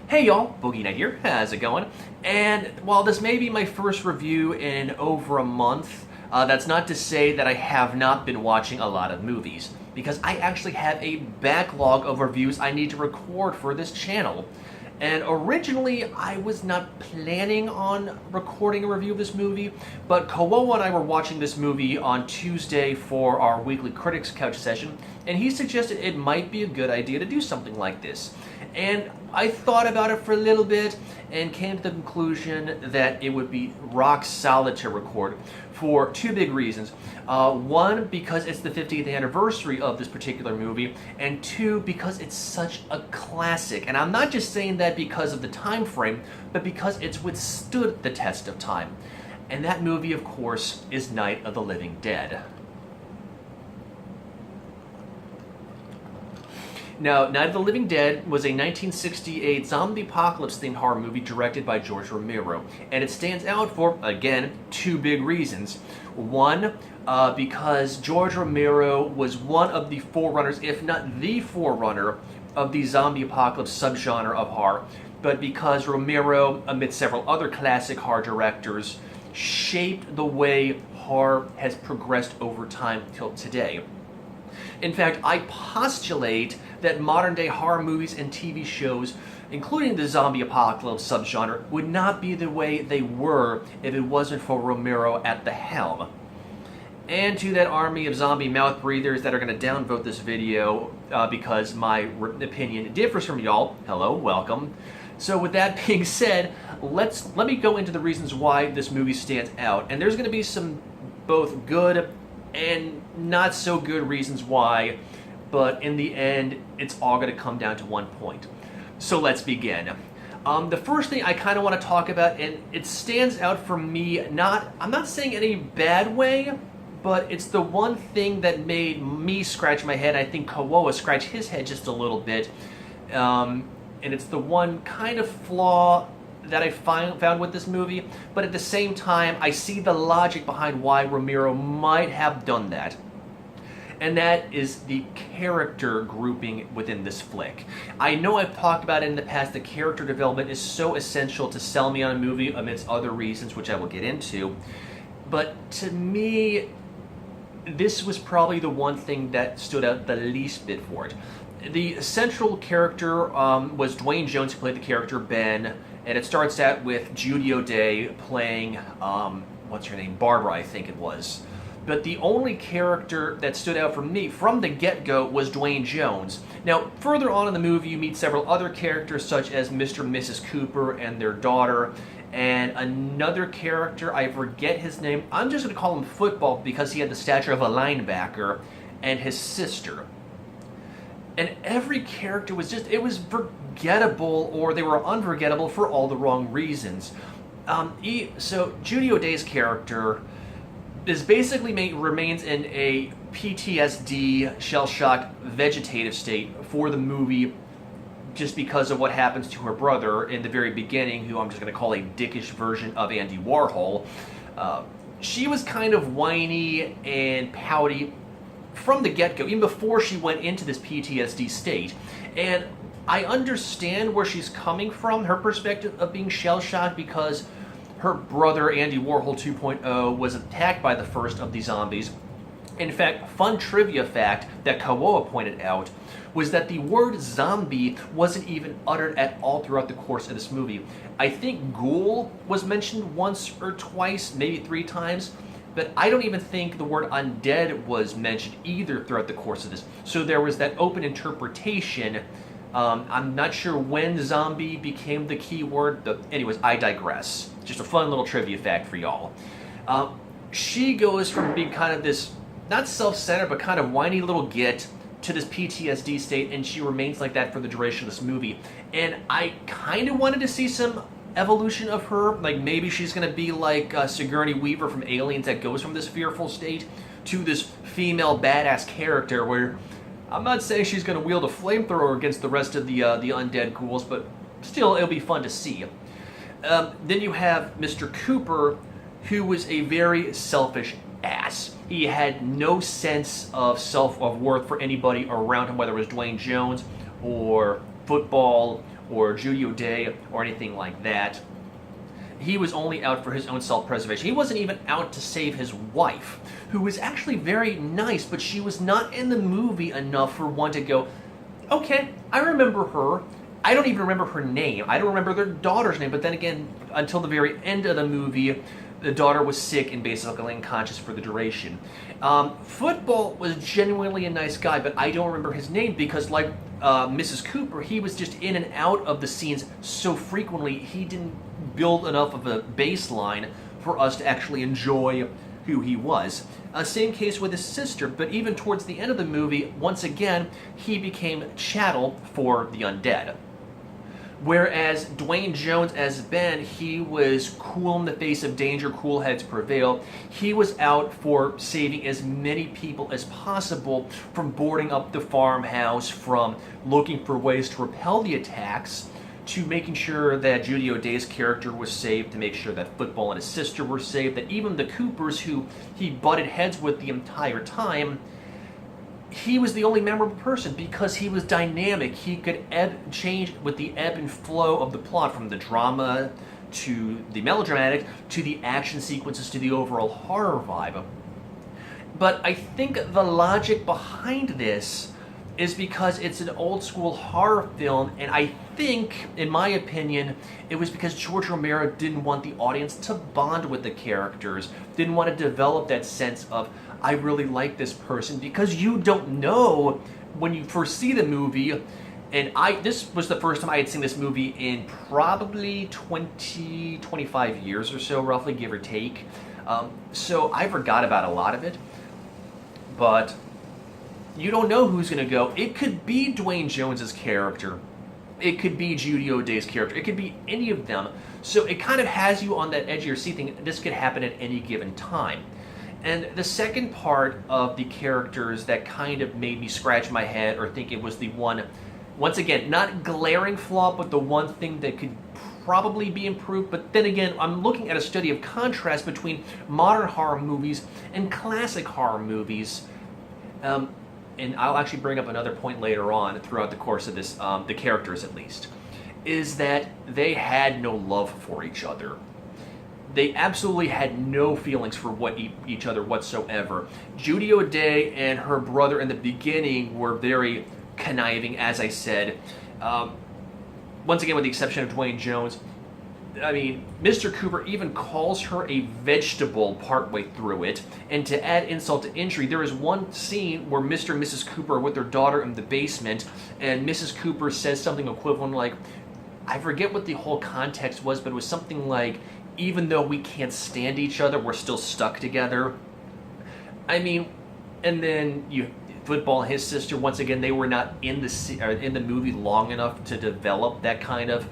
Hey y'all, Boogie Night here, how's it going? And while this may be my first review in over a month, that's not to say that I have not been watching a lot of movies, because I actually have a backlog of reviews I need to record for this channel. And originally, I was not planning on recording a review of this movie, but Kowo and I were watching this movie on Tuesday for our weekly Critics Couch session, and he suggested it might be a good idea to do something like this. And I thought about it for a little bit and came to the conclusion that it would be rock solid to record for two big reasons. One, because it's the 50th anniversary of this particular movie, and two, because it's such a classic. And I'm not just saying that because of the time frame, but because it's withstood the test of time. And that movie, of course, is Night of the Living Dead. Now, Night of the Living Dead was a 1968 zombie apocalypse-themed horror movie directed by George Romero, and it stands out for, again, two big reasons. One, because George Romero was one of the forerunners, if not the forerunner, of the zombie apocalypse subgenre of horror, but because Romero, amid several other classic horror directors, shaped the way horror has progressed over time till today. In fact, I postulate that modern-day horror movies and TV shows, including the zombie apocalypse subgenre, would not be the way they were if it wasn't for Romero at the helm. And to that army of zombie mouth breathers that are going to downvote this video because my opinion differs from y'all, hello, welcome. So with that being said, let me go into the reasons why this movie stands out. And there's going to be some both good and not so good reasons why, but in the end, it's all going to come down to one point. So let's begin. The first thing I kind of want to talk about, and it stands out for me, I'm not saying any bad way, but it's the one thing that made me scratch my head. I think Kowo scratched his head just a little bit, and it's the one kind of flaw that I found with this movie, but at the same time, I see the logic behind why Romero might have done that. And that is the character grouping within this flick. I know I've talked about it in the past, the character development is so essential to sell me on a movie amidst other reasons, which I will get into. But to me, this was probably the one thing that stood out the least bit for it. The central character was Dwayne Jones, who played the character Ben, and it starts out with Judy O'Day playing, what's her name, Barbara, I think it was. But the only character that stood out for me from the get-go was Dwayne Jones. Now, further on in the movie, you meet several other characters, such as Mr. and Mrs. Cooper and their daughter, and another character, I forget his name, I'm just going to call him Football because he had the stature of a linebacker, and his sister. And every character was just, it was forgettable, or they were unforgettable for all the wrong reasons. So Judy O'Day's character is basically remains in a PTSD, shell-shocked, vegetative state for the movie just because of what happens to her brother in the very beginning, who I'm just going to call a dickish version of Andy Warhol. She was kind of whiny and pouty from the get-go, even before she went into this PTSD state. And I understand where she's coming from, her perspective of being shell-shocked, because her brother, Andy Warhol 2.0, was attacked by the first of the zombies. In fact, fun trivia fact that Kowo pointed out was that the word zombie wasn't even uttered at all throughout the course of this movie. I think ghoul was mentioned once or twice, maybe 3 times, but I don't even think the word undead was mentioned either throughout the course of this. So there was that open interpretation. I'm not sure when zombie became the key word. Anyways, I digress. Just a fun little trivia fact for y'all. She goes from being kind of this, not self-centered, but kind of whiny little git to this PTSD state, and she remains like that for the duration of this movie. And I kind of wanted to see some evolution of her, like maybe she's going to be like Sigourney Weaver from Aliens, that goes from this fearful state to this female badass character where I'm not saying she's going to wield a flamethrower against the rest of the undead ghouls, but still, it'll be fun to see. Then you have Mr. Cooper, who was a very selfish ass. He had no sense of worth for anybody around him, whether it was Dwayne Jones or Football or Judy O'Day or anything like that. He was only out for his own self-preservation. He wasn't even out to save his wife, who was actually very nice, but she was not in the movie enough for one to go, okay, I remember her. I don't even remember her name. I don't remember their daughter's name, but then again, until the very end of the movie, the daughter was sick and basically unconscious for the duration. Football was genuinely a nice guy, but I don't remember his name because, like Mrs. Cooper, he was just in and out of the scenes so frequently, he didn't build enough of a baseline for us to actually enjoy who he was. Same case with his sister, but even towards the end of the movie, once again, he became chattel for the undead. Whereas Dwayne Jones as Ben, he was cool in the face of danger, cool heads prevail. He was out for saving as many people as possible from boarding up the farmhouse, from looking for ways to repel the attacks, to making sure that Judy O'Day's character was safe, to make sure that Football and his sister were safe, that even the Coopers, who he butted heads with the entire time, he was the only memorable person because he was dynamic. He could change with the ebb and flow of the plot, from the drama to the melodramatic to the action sequences to the overall horror vibe. But I think the logic behind this is because it's an old school horror film, and I think, in my opinion, it was because George Romero didn't want the audience to bond with the characters, didn't want to develop that sense of, I really like this person, because you don't know when you first see the movie. And this was the first time I had seen this movie in probably 25 years or so, roughly, give or take. So I forgot about a lot of it. But you don't know who's going to go. It could be Dwayne Jones's character. It could be Judy O'Day's character. It could be any of them. So it kind of has you on that edge of your seat thinking this could happen at any given time. And the second part of the characters that kind of made me scratch my head or think it was the one, once again, not glaring flaw, but the one thing that could probably be improved. But then again, I'm looking at a study of contrast between modern horror movies and classic horror movies. And I'll actually bring up another point later on throughout the course of this, the characters at least, is that they had no love for each other. They absolutely had no feelings for each other whatsoever. Judy O'Day and her brother in the beginning were very conniving, as I said. Once again, with the exception of Dwayne Jones, I mean, Mr. Cooper even calls her a vegetable partway through it. And to add insult to injury, there is one scene where Mr. and Mrs. Cooper are with their daughter in the basement, and Mrs. Cooper says something equivalent like, I forget what the whole context was, but it was something like, even though we can't stand each other, we're still stuck together. I mean, and then Football and his sister, once again, they were not in the movie long enough to develop that kind of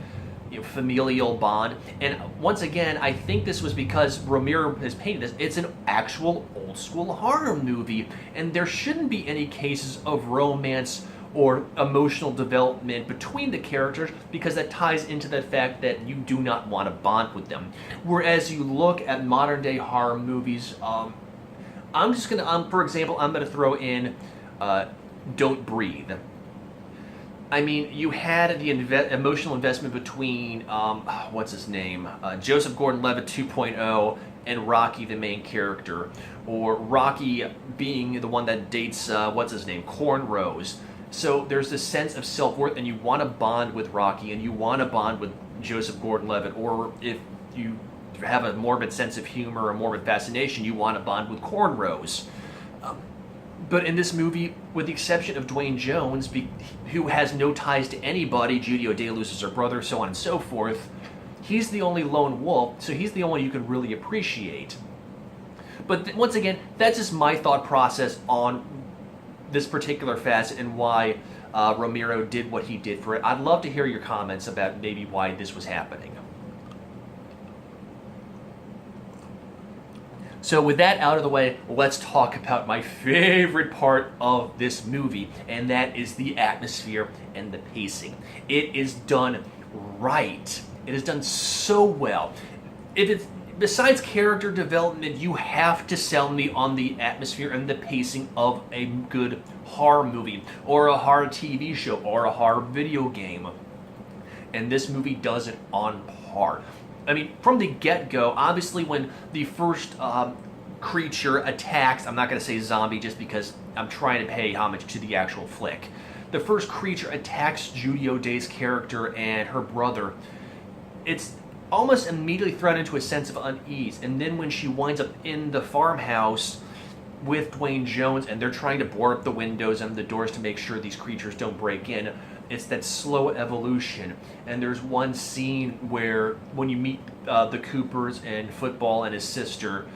familial bond. And once again, I think this was because Romero has painted this. It's an actual old school horror movie, and there shouldn't be any cases of romance or emotional development between the characters, because that ties into the fact that you do not want to bond with them. Whereas you look at modern day horror movies, for example, I'm gonna throw in Don't Breathe. I mean, you had the emotional investment between, what's his name? Joseph Gordon-Levitt 2.0 and Rocky, the main character. Or Rocky being the one that dates, what's his name? Cornrows. So there's this sense of self-worth, and you want to bond with Rocky, and you want to bond with Joseph Gordon-Levitt. Or if you have a morbid sense of humor or morbid fascination, you want to bond with Cornrows. But in this movie, with the exception of Dwayne Jones, who has no ties to anybody, Judy O'Day loses her brother, so on and so forth, he's the only lone wolf, so he's the only one you can really appreciate. But once again, that's just my thought process on this particular facet and why Romero did what he did for it. I'd love to hear your comments about maybe why this was happening. So with that out of the way, let's talk about my favorite part of this movie, and that is the atmosphere and the pacing. It is done right. It is done so well. Besides character development, you have to sell me on the atmosphere and the pacing of a good horror movie, or a horror TV show, or a horror video game. and this movie does it on par. I mean, from the get-go, obviously when the first creature attacks, I'm not going to say zombie just because I'm trying to pay homage to the actual flick. The first creature attacks Judy O'Day's character and her brother. It's almost immediately thrown into a sense of unease, and then when she winds up in the farmhouse with Dwayne Jones and they're trying to board up the windows and the doors to make sure these creatures don't break in, it's that slow evolution. And there's one scene where when you meet the Coopers and Football and his sister,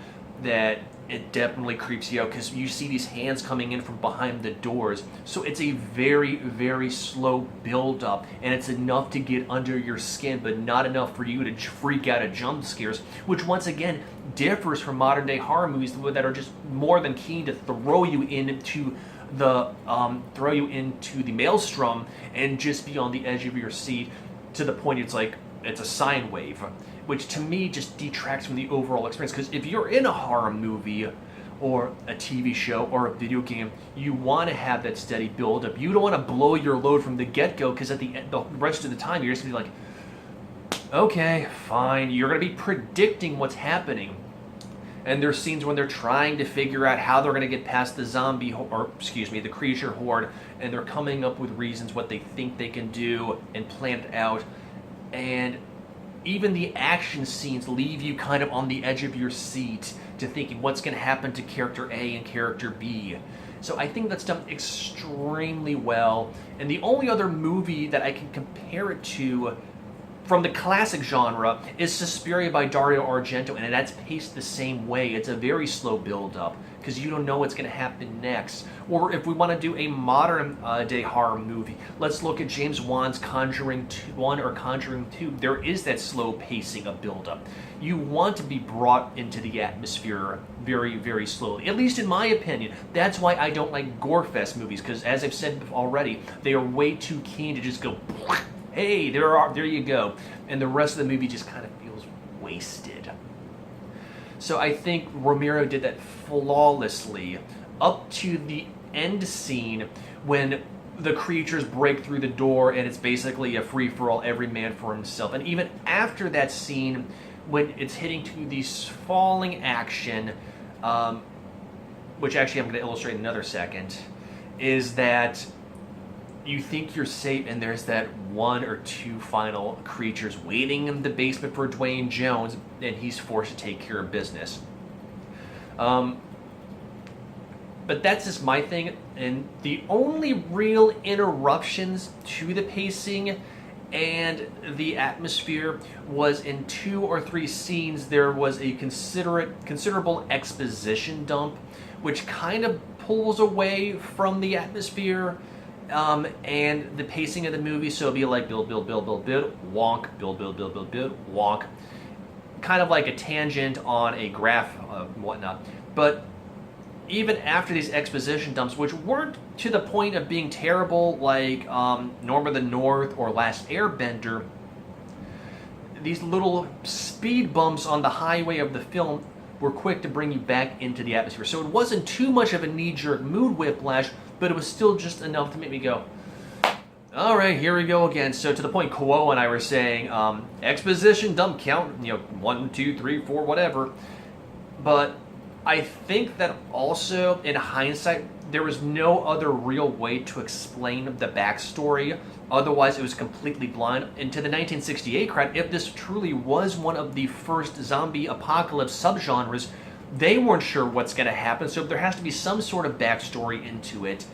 that it definitely creeps you out because you see these hands coming in from behind the doors. So it's a very, very slow build up, and it's enough to get under your skin, but not enough for you to freak out at jump scares, which once again differs from modern day horror movies that are just more than keen to throw you into the maelstrom and just be on the edge of your seat to the point it's like it's a sine wave, which to me just detracts from the overall experience. Because if you're in a horror movie or a TV show or a video game, you want to have that steady build up. You don't want to blow your load from the get-go, because at the rest of the time you're just going to be like, okay, fine. You're going to be predicting what's happening. And there's scenes when they're trying to figure out how they're going to get past the creature horde, and they're coming up with reasons what they think they can do and plan it out. And even the action scenes leave you kind of on the edge of your seat to thinking what's going to happen to character A and character B. So I think that's done extremely well. And the only other movie that I can compare it to from the classic genre is Suspiria by Dario Argento, and that's paced the same way. It's a very slow build-up because you don't know what's going to happen next. Or if we want to do a modern day horror movie, let's look at James Wan's Conjuring 1 or Conjuring 2. There is that slow pacing of build-up. You want to be brought into the atmosphere very, very slowly, at least in my opinion. That's why I don't like gore-fest movies, because as I've said already, they are way too keen to just go, hey, there you go. And the rest of the movie just kind of feels wasted. So I think Romero did that flawlessly up to the end scene when the creatures break through the door and it's basically a free-for-all, every man for himself. And even after that scene, when it's hitting to the falling action, which actually I'm going to illustrate in another second, is that you think you're safe, and there's that one or two final creatures waiting in the basement for Dwayne Jones, and he's forced to take care of business. But that's just my thing, and the only real interruptions to the pacing and the atmosphere was in 2 or 3 scenes. There was a considerable exposition dump, which kind of pulls away from the atmosphere and the pacing of the movie. So it'll be like build, wonk, build, wonk. Kind of like a tangent on a graph and whatnot. But even after these exposition dumps, which weren't to the point of being terrible like Norm of the North or Last Airbender, these little speed bumps on the highway of the film were quick to bring you back into the atmosphere. So it wasn't too much of a knee-jerk mood whiplash, but it was still just enough to make me go, all right, here we go again. So to the point Kuo and I were saying, exposition dump count, 1, 2, 3, 4, whatever. But I think that also, in hindsight, there was no other real way to explain the backstory. Otherwise, it was completely blind. And to the 1968 crowd, if this truly was one of the first zombie apocalypse subgenres, they weren't sure what's going to happen. So there has to be some sort of backstory into it.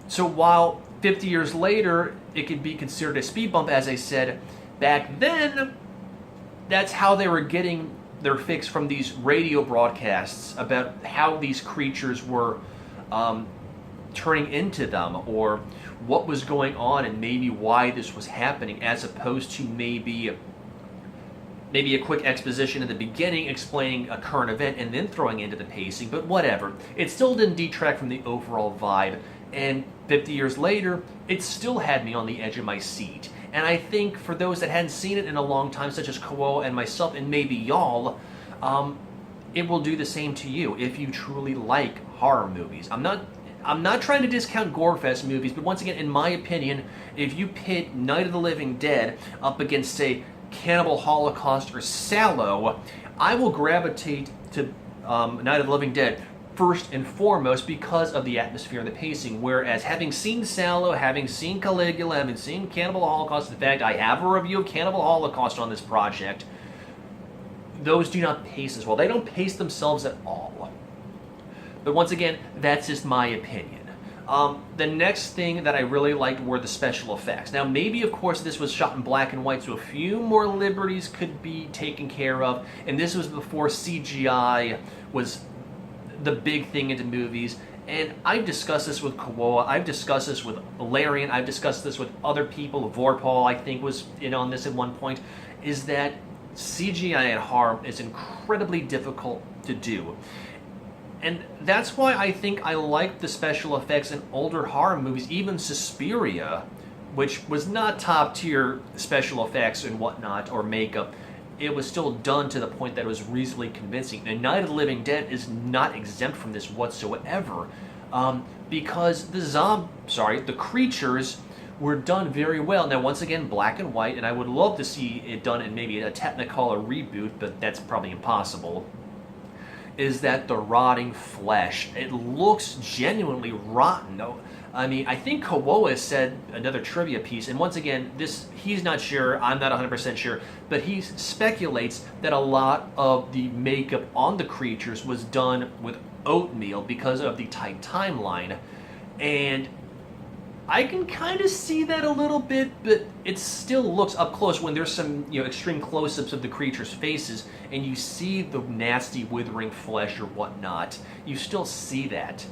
So while 50 years later, it could be considered a speed bump, as I said, back then, that's how they were getting their fix from these radio broadcasts about how these creatures were turning into them, or what was going on and maybe why this was happening, as opposed to maybe a quick exposition in the beginning explaining a current event and then throwing into the pacing. But whatever, it still didn't detract from the overall vibe, and 50 years later it still had me on the edge of my seat. And I think for those that hadn't seen it in a long time, such as Kuo and myself and maybe y'all, it will do the same to you if you truly like horror movies. I'm not I'm not trying to discount Gorefest movies, but once again, in my opinion, if you pit Night of the Living Dead up against, say, Cannibal Holocaust or Sallow, I will gravitate to Night of the Living Dead first and foremost because of the atmosphere and the pacing, whereas having seen Sallow, having seen Caligula, having seen Cannibal Holocaust, in fact, I have a review of Cannibal Holocaust on this project, those do not pace as well. They don't pace themselves at all. But once again, that's just my opinion. The next thing that I really liked were the special effects. Now, maybe, of course, this was shot in black and white, so a few more liberties could be taken care of, and this was before CGI was the big thing into movies. And I've discussed this with Kawoa, I've discussed this with Valerian, I've discussed this with other people. Vorpal, I think, was in on this at one point, is that CGI in horror is incredibly difficult to do. And that's why I think I like the special effects in older horror movies, even Suspiria, which was not top tier special effects and whatnot, or makeup. It was still done to the point that it was reasonably convincing. And Night of the Living Dead is not exempt from this whatsoever, because the creatures were done very well. Now, once again, black and white, and I would love to see it done in maybe a Technicolor reboot, but that's probably impossible. Is that the rotting flesh? It looks genuinely rotten. I mean, I think Kawoa said another trivia piece, and once again, he's not sure, I'm not 100% sure, but he speculates that a lot of the makeup on the creatures was done with oatmeal because of the tight timeline, and I can kind of see that a little bit, but it still looks up close when there's some extreme close-ups of the creatures' faces, and you see the nasty withering flesh or whatnot. You still see that.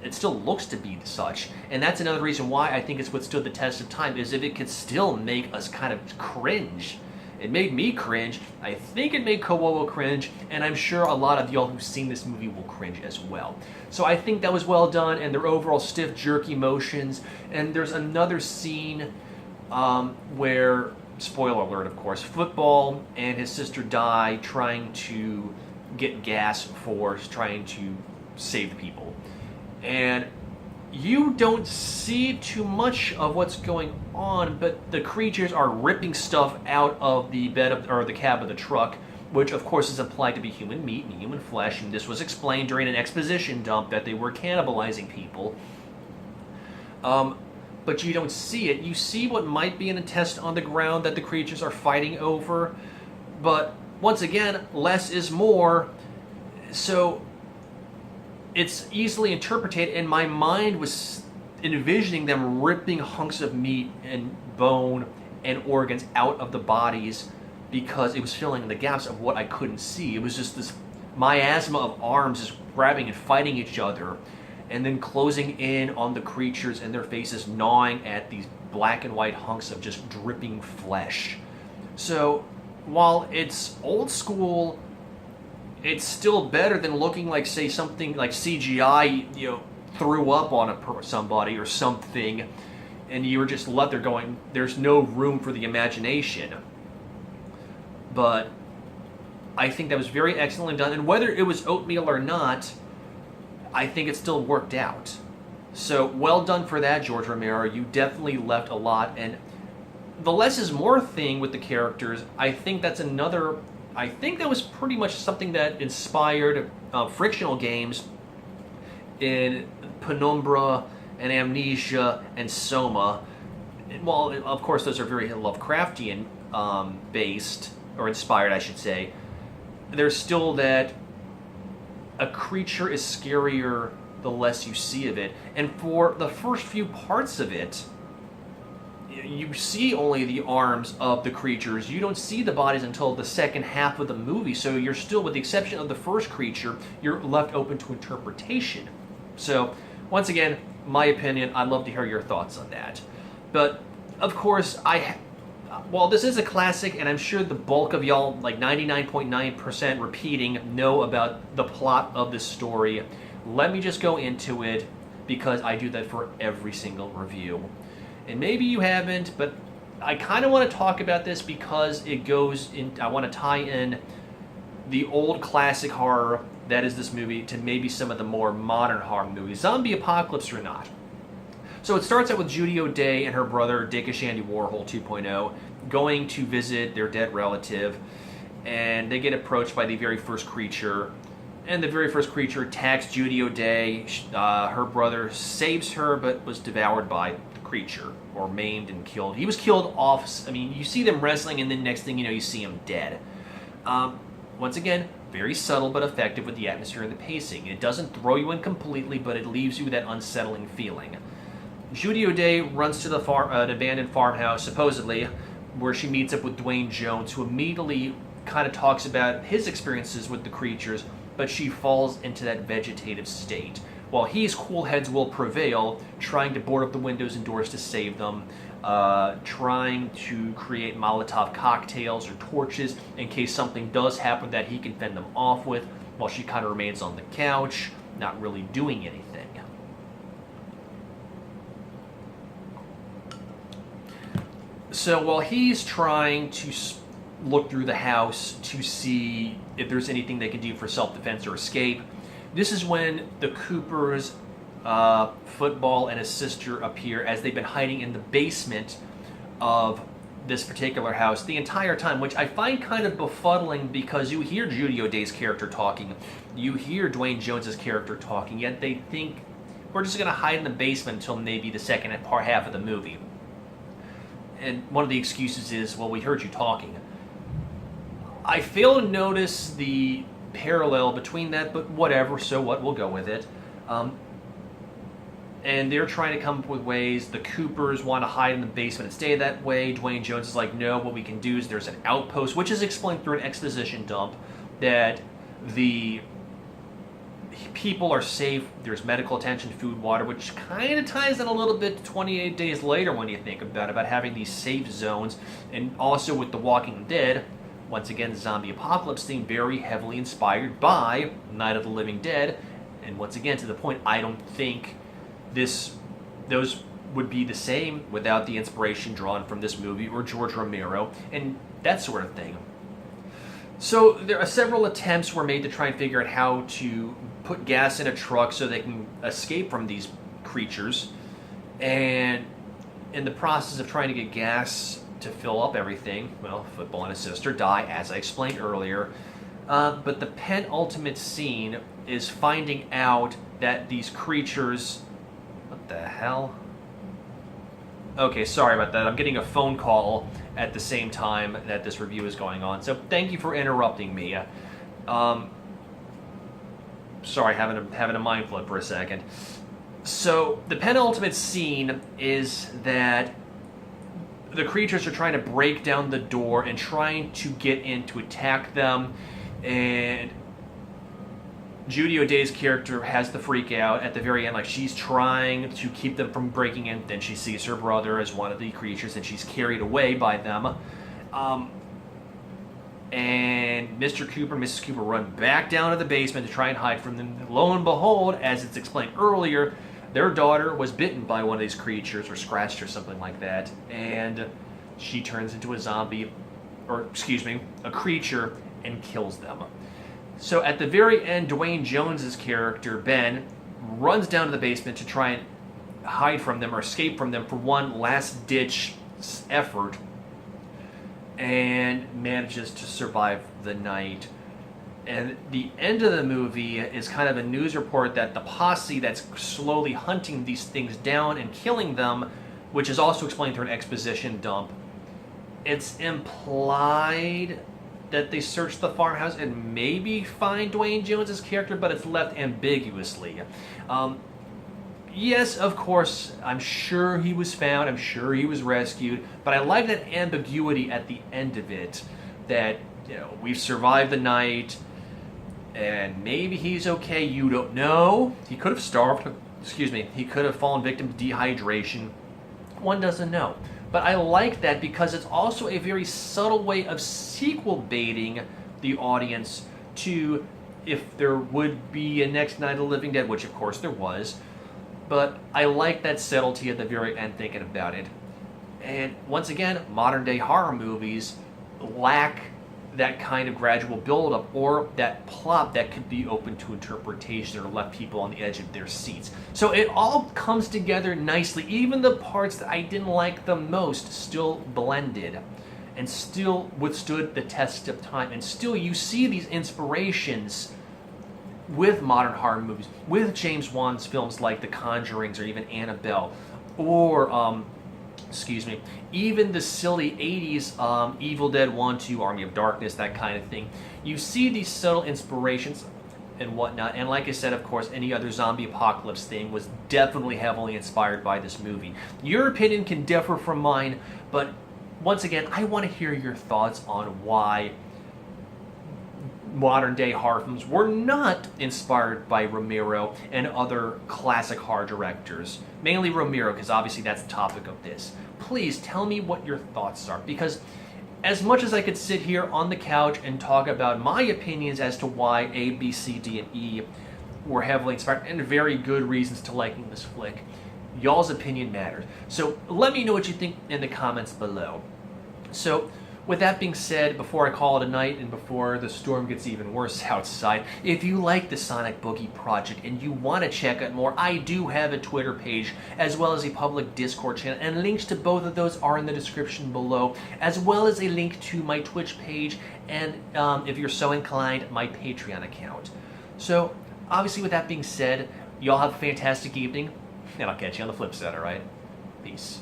It still looks to be such, and that's another reason why I think it's withstood the test of time, is if it could still make us kind of cringe. It made me cringe, I think it made Kawoa cringe, and I'm sure a lot of y'all who've seen this movie will cringe as well. So I think that was well done, and their overall stiff, jerky motions, and there's another scene where, spoiler alert of course, Football and his sister die trying to get gas for trying to save the people. And you don't see too much of what's going on, but the creatures are ripping stuff out of the the cab of the truck, which of course is implied to be human meat and human flesh, and this was explained during an exposition dump that they were cannibalizing people. But you don't see it. You see what might be an intestine on the ground that the creatures are fighting over, but once again, less is more, so it's easily interpreted, and my mind was envisioning them ripping hunks of meat and bone and organs out of the bodies because it was filling in the gaps of what I couldn't see. It was just this miasma of arms just grabbing and fighting each other and then closing in on the creatures and their faces, gnawing at these black and white hunks of just dripping flesh. So while it's old school, it's still better than looking like, say, something like CGI, threw up on somebody or something, and you were just left there going, there's no room for the imagination. But I think that was very excellently done, and whether it was oatmeal or not, I think it still worked out. So well done for that, George Romero. You definitely left a lot, and the less is more thing with the characters, I think that was pretty much something that inspired frictional games in Penumbra and Amnesia and Soma. Well, of course, those are very Lovecraftian based, or inspired, I should say. There's still that a creature is scarier the less you see of it. And for the first few parts of it, you see only the arms of the creatures. You don't see the bodies until the second half of the movie, so you're still, with the exception of the first creature, you're left open to interpretation. So, once again, my opinion, I'd love to hear your thoughts on that. But, of course, while this is a classic, and I'm sure the bulk of y'all, like 99.9% repeating, know about the plot of this story, let me just go into it, because I do that for every single review. And maybe you haven't, but I kind of want to talk about this because it goes in, I want to tie in the old classic horror that is this movie to maybe some of the more modern horror movies, zombie apocalypse or not. So it starts out with Judy O'Day and her brother, Dickish Andy Warhol 2.0, going to visit their dead relative, and they get approached by the very first creature. And the very first creature attacks Judy O'Day. Her brother saves her, but was devoured by the creature, or maimed and killed. He was killed off. I mean, you see them wrestling, and then next thing you know, you see him dead. Once again, very subtle but effective with the atmosphere and the pacing. It doesn't throw you in completely, but it leaves you with that unsettling feeling. Judy O'Day runs to the an abandoned farmhouse, supposedly, where she meets up with Dwayne Jones, who immediately kind of talks about his experiences with the creatures, but she falls into that vegetative state. While he's cool heads will prevail, trying to board up the windows and doors to save them, trying to create Molotov cocktails or torches in case something does happen that he can fend them off with, while she kind of remains on the couch, not really doing anything. So while he's trying to look through the house to see if there's anything they can do for self-defense or escape, this is when the Coopers, Football, and his sister appear, as they've been hiding in the basement of this particular house the entire time, which I find kind of befuddling, because you hear Judy O'Day's character talking, you hear Dwayne Jones's character talking, yet they think we're just going to hide in the basement until maybe the second half of the movie. And one of the excuses is, well, we heard you talking. I fail to notice the parallel between that, but whatever, so what, we'll go with it. And they're trying to come up with ways. The Coopers want to hide in the basement and stay that way. Dwayne Jones is like, no, what we can do is there's an outpost, which is explained through an exposition dump, that the people are safe, there's medical attention, food, water, which kind of ties in a little bit to 28 Days Later when you think about having these safe zones, and also with The Walking Dead, once again, the zombie apocalypse theme, very heavily inspired by Night of the Living Dead, and once again, to the point, I don't think those would be the same without the inspiration drawn from this movie or George Romero, and that sort of thing. So there are several attempts were made to try and figure out how to put gas in a truck so they can escape from these creatures. And in the process of trying to get gas to fill up everything, well, Football and his sister die, as I explained earlier. But the penultimate scene is finding out that these creatures... What the hell? Okay, sorry about that. I'm getting a phone call at the same time that this review is going on. So thank you for interrupting me. Sorry, having a mind flip for a second. So the penultimate scene is that the creatures are trying to break down the door and trying to get in to attack them, and Judy O'Day's character has the freak out at the very end, like she's trying to keep them from breaking in, then she sees her brother as one of the creatures and she's carried away by them. And Mr. Cooper and Mrs. Cooper run back down to the basement to try and hide from them. Lo and behold, as it's explained earlier, their daughter was bitten by one of these creatures, or scratched or something like that, and she turns into a zombie, or excuse me, a creature, and kills them. So at the very end, Dwayne Jones's character, Ben, runs down to the basement to try and hide from them or escape from them for one last-ditch effort, and manages to survive the night. And the end of the movie is kind of a news report that the posse that's slowly hunting these things down and killing them, which is also explained through an exposition dump, it's implied that they search the farmhouse and maybe find Dwayne Jones's character, but it's left ambiguously. Yes, of course, I'm sure he was found, I'm sure he was rescued, but I like that ambiguity at the end of it, that, you know, we've survived the night, and maybe he's okay, you don't know. He could have starved, he could have fallen victim to dehydration. One doesn't know. But I like that because it's also a very subtle way of sequel baiting the audience to, if there would be a next Night of the Living Dead, which of course there was. But I like that subtlety at the very end thinking about it. And once again, modern day horror movies lack that kind of gradual buildup, or that plot that could be open to interpretation or left people on the edge of their seats. So it all comes together nicely. Even the parts that I didn't like the most still blended and still withstood the test of time. And still you see these inspirations with modern horror movies, with James Wan's films like The Conjurings or even Annabelle, or even the silly 80s Evil Dead 1, 2, Army of Darkness, that kind of thing. You see these subtle inspirations and whatnot, and like I said, of course, any other zombie apocalypse thing was definitely heavily inspired by this movie. Your opinion can differ from mine, but once again, I want to hear your thoughts on why modern day horror films were not inspired by Romero and other classic horror directors. Mainly Romero, because obviously that's the topic of this. Please tell me what your thoughts are, because as much as I could sit here on the couch and talk about my opinions as to why A, B, C, D, and E were heavily inspired, and very good reasons to liking this flick, y'all's opinion matters. So let me know what you think in the comments below. So with that being said, before I call it a night and before the storm gets even worse outside, if you like the Sonic Boogie project and you want to check out more, I do have a Twitter page as well as a public Discord channel, and links to both of those are in the description below, as well as a link to my Twitch page and, if you're so inclined, my Patreon account. So, obviously with that being said, y'all have a fantastic evening, and I'll catch you on the flip side, alright? Peace.